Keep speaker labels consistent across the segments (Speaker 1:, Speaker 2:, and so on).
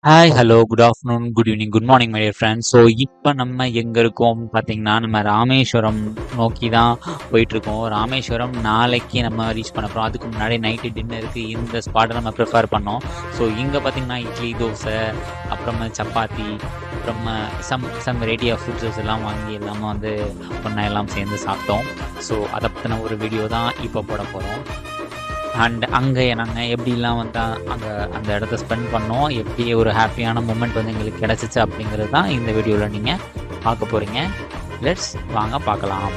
Speaker 1: Hi, hello, good afternoon, good evening, good morning my dear friends. So இப்போ நம்ம எங்கே இருக்கோம் பார்த்தீங்கன்னா, நம்ம ராமேஸ்வரம் நோக்கி தான் போயிட்டுருக்கோம். ராமேஸ்வரம் நாளைக்கு நம்ம ரீச் பண்ண போகிறோம். அதுக்கு முன்னாடி நைட்டு டின்னருக்கு இந்த ஸ்பாட்டை நம்ம ப்ரிஃபர் பண்ணோம். ஸோ இங்கே பார்த்தீங்கன்னா இட்லி, தோசை, அப்புறமா சப்பாத்தி, அப்புறமா சம் வெரைட்டி ஆஃப் ஃபுட்ஸஸ் எல்லாம் வாங்கி எல்லாமே வந்து ஒன்றா எல்லாம் சேர்ந்து சாப்பிட்டோம். ஸோ அதை பற்றின ஒரு வீடியோ தான் இப்போ போட போகிறோம். அண்ட் அங்கே நாங்கள் எப்படிலாம் வந்து அங்கே அந்த இடத்த ஸ்பெண்ட் பண்ணோம், எப்படி ஒரு ஹாப்பியான மூமெண்ட் வந்து எங்களுக்கு கிடச்சிச்சு அப்படிங்கிறது தான் இந்த வீடியோவில் நீங்கள் பார்க்க போகிறீங்க. லெட்ஸ் வாங்க பார்க்கலாம்.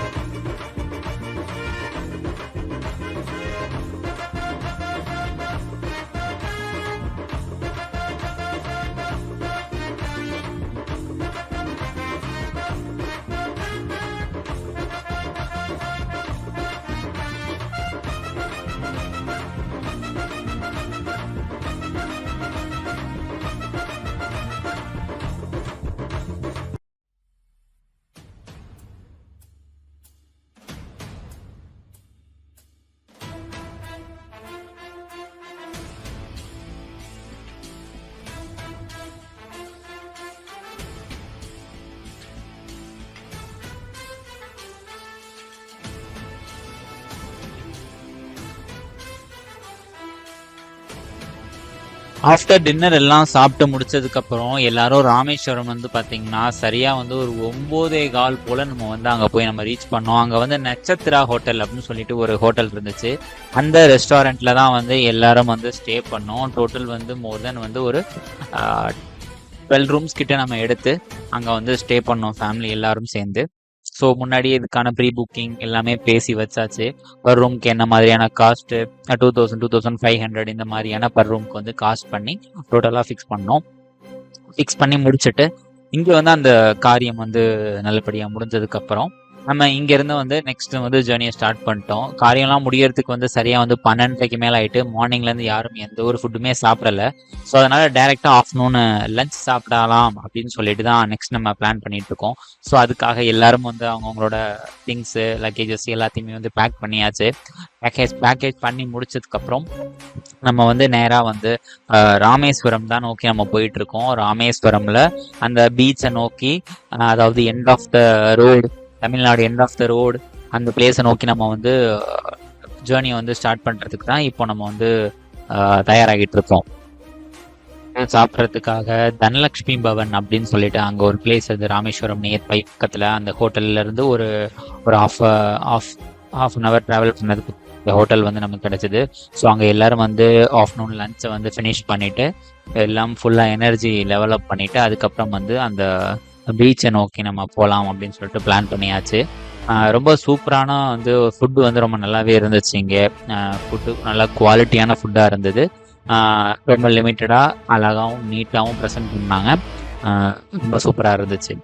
Speaker 1: ஆஃப்டர் டின்னர் எல்லாம் சாப்பிட்டு முடிச்சதுக்கப்புறம் எல்லாரும் ராமேஸ்வரம் வந்து பார்த்தீங்கன்னா சரியாக வந்து ஒரு 9:15 போல் நம்ம வந்து அங்கே போய் நம்ம ரீச் பண்ணோம். அங்கே வந்து நட்சத்திரா ஹோட்டல் அப்படின்னு சொல்லிட்டு ஒரு ஹோட்டல் இருந்துச்சு. அந்த ரெஸ்டாரண்ட்டில் தான் வந்து எல்லாரும் வந்து ஸ்டே பண்ணோம். டோட்டல் வந்து மோர் தென் வந்து ஒரு 12 ரூம்ஸ் கிட்ட நம்ம எடுத்து அங்கே வந்து ஸ்டே பண்ணோம் ஃபேமிலி எல்லாரும் சேர்ந்து. ஸோ முன்னாடியே இதுக்கான ப்ரீ புக்கிங் எல்லாமே பேசி வச்சாச்சு. பர் ரூம்க்கு என்ன மாதிரியான காஸ்ட்டு 2000 2500 இந்த மாதிரியான பர் ரூம்க்கு வந்து காஸ்ட் பண்ணி டோட்டலாக ஃபிக்ஸ் பண்ணோம். ஃபிக்ஸ் பண்ணி முடிச்சுட்டு இங்கே வந்து அந்த காரியம் வந்து நல்லபடியாக முடிஞ்சதுக்கப்புறம் நம்ம இங்கேருந்து வந்து நெக்ஸ்ட் வந்து ஜேர்னியை ஸ்டார்ட் பண்ணிட்டோம். காரியம்லாம் முடியறதுக்கு வந்து சரியாக வந்து 12:30க்கு மேலே ஆகிட்டு மார்னிங்லேருந்து யாரும் எந்த ஒரு ஃபுட்டுமே சாப்பிடல. ஸோ அதனால் டேரெக்டாக ஆஃப்டர்நூன் லஞ்ச் சாப்பிடலாம் அப்படின்னு சொல்லிட்டு தான் நெக்ஸ்ட் நம்ம பிளான் பண்ணிட்டு இருக்கோம். ஸோ அதுக்காக எல்லாரும் வந்து அவங்கவுங்களோட திங்ஸு லக்கேஜஸ் எல்லாத்தையுமே வந்து பேக் பண்ணியாச்சு. பேக்கேஜ் பண்ணி முடிச்சதுக்கப்புறம் நம்ம வந்து நேராக வந்து ராமேஸ்வரம் தான் நோக்கி நம்ம போயிட்டுருக்கோம். ராமேஸ்வரமில் அந்த பீச்சை நோக்கி, அதாவது end of the road, Tamil Nadu end of the road, அந்த பிளேஸை நோக்கி நம்ம வந்து ஜேர்னியை வந்து ஸ்டார்ட் பண்ணுறதுக்கு தான் இப்போ நம்ம வந்து தயாராகிட்டு இருக்கோம். சாப்பிட்றதுக்காக தனலக்ஷ்மி பவன் அப்படின்னு சொல்லிட்டு அங்கே ஒரு பிளேஸ், அது ராமேஸ்வரம் நியர் பை பக்கத்தில். அந்த ஹோட்டல்லேருந்து ஒரு ஒரு ஹாஃப் அன் ஹவர் ட்ராவல் பண்ணதுக்கு இந்த ஹோட்டல் வந்து நமக்கு கிடச்சிது. ஸோ அங்கே எல்லோரும் வந்து ஆஃப்டர்நூன் லஞ்சை வந்து ஃபினிஷ் பண்ணிவிட்டு எல்லாம் ஃபுல்லாக எனர்ஜி டெவலப் பண்ணிவிட்டு அதுக்கப்புறம் வந்து அந்த பீச்சை நோக்கி நம்ம போகலாம் அப்படின்னு சொல்லிட்டு பிளான் பண்ணியாச்சு. ரொம்ப சூப்பரான வந்து ஃபுட்டு வந்து ரொம்ப நல்லாவே இருந்துச்சு. இங்கே ஃபுட்டு நல்லா குவாலிட்டியான ஃபுட்டாக இருந்தது. ரொம்ப லிமிட்டடாக அழகாகவும் நீட்டாகவும் ப்ரெசென்ட் பண்ணாங்க. ரொம்ப சூப்பராக இருந்துச்சு.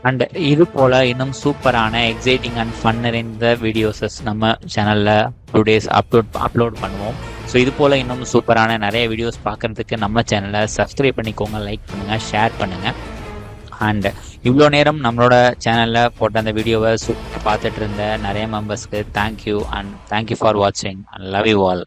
Speaker 1: அண்ட் இது போல் இன்னும் சூப்பரான எக்ஸைட்டிங் அண்ட் ஃபன் நிறைந்த வீடியோஸஸ் நம்ம சேனலில் 2 days அப்லோட் பண்ணுவோம். ஸோ இது போல் இன்னும் சூப்பரான நிறைய வீடியோஸ் பார்க்குறதுக்கு நம்ம சேனலை சப்ஸ்கிரைப் பண்ணிக்கோங்க, லைக் பண்ணுங்கள், ஷேர் பண்ணுங்கள். அண்ட் இவ்வளோ நேரம் நம்மளோட சேனலில் போட்ட அந்த வீடியோவை பார்த்துட்டு இருந்த நிறைய மெம்பர்ஸ்க்கு தேங்க்யூ அண்ட் தேங்க்யூ ஃபார் வாட்சிங் அண்ட் லவ் யூ ஆல்.